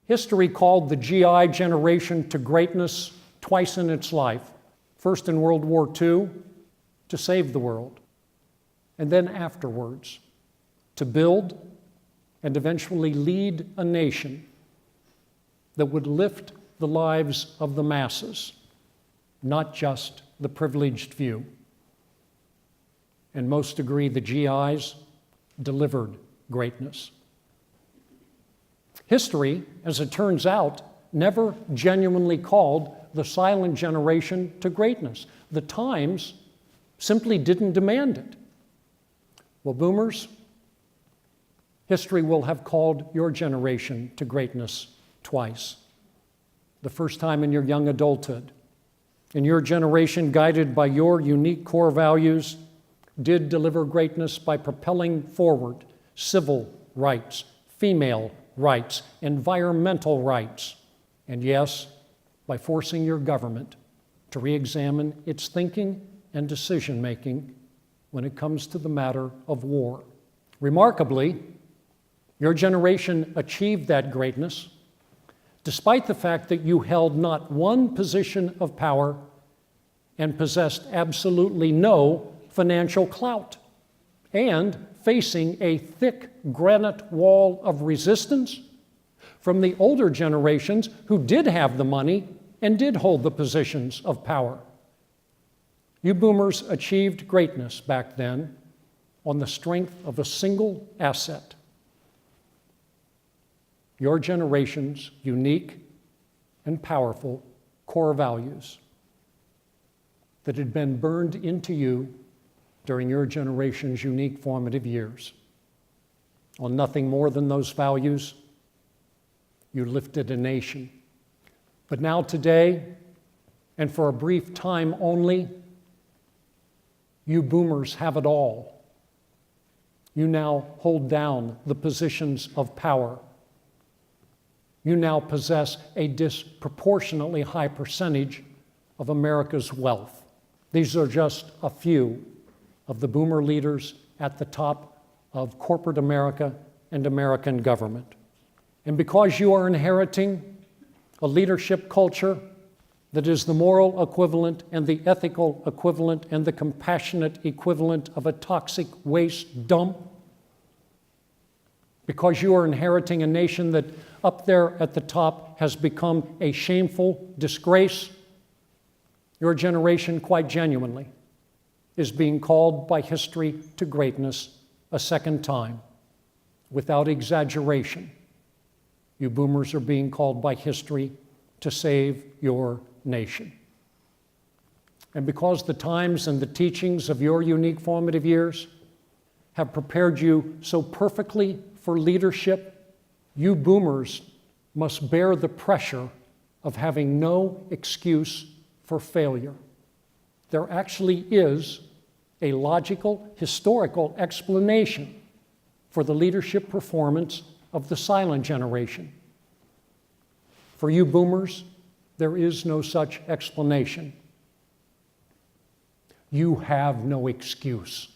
History called the GI generation to greatness twice in its life. First in World War II, to save the world, and then afterwards, to build and eventually lead a nation that would lift the lives of the masses, not just the privileged few. And most agree the GIs delivered greatness. History, as it turns out, never genuinely called the silent generation to greatness. The times simply didn't demand it. Well, boomers, history will have called your generation to greatness twice. The first time in your young adulthood. And your generation, guided by your unique core values, did deliver greatness by propelling forward civil rights, female rights, environmental rights, and yes, by forcing your government to re-examine its thinking and decision-making when it comes to the matter of war. Remarkably, your generation achieved that greatness despite the fact that you held not one position of power and possessed absolutely no financial clout, and facing a thick granite wall of resistance from the older generations who did have the money and did hold the positions of power. You boomers achieved greatness back then on the strength of a single asset: your generation's unique and powerful core values that had been burned into you during your generation's unique formative years. On nothing more than those values, you lifted a nation. But now today, and for a brief time only, you boomers have it all. You now hold down the positions of power. You now possess a disproportionately high percentage of America's wealth. These are just a few of the boomer leaders at the top of corporate America and American government. And because you are inheriting a leadership culture that is the moral equivalent and the ethical equivalent and the compassionate equivalent of a toxic waste dump, because you are inheriting a nation that up there at the top has become a shameful disgrace, your generation quite genuinely is being called by history to greatness a second time. Without exaggeration, you boomers are being called by history to save your nation. And because the times and the teachings of your unique formative years have prepared you so perfectly for leadership, you boomers must bear the pressure of having no excuse for failure. There actually is a logical, historical explanation for the leadership performance of the silent generation. For you boomers, there is no such explanation. You have no excuse.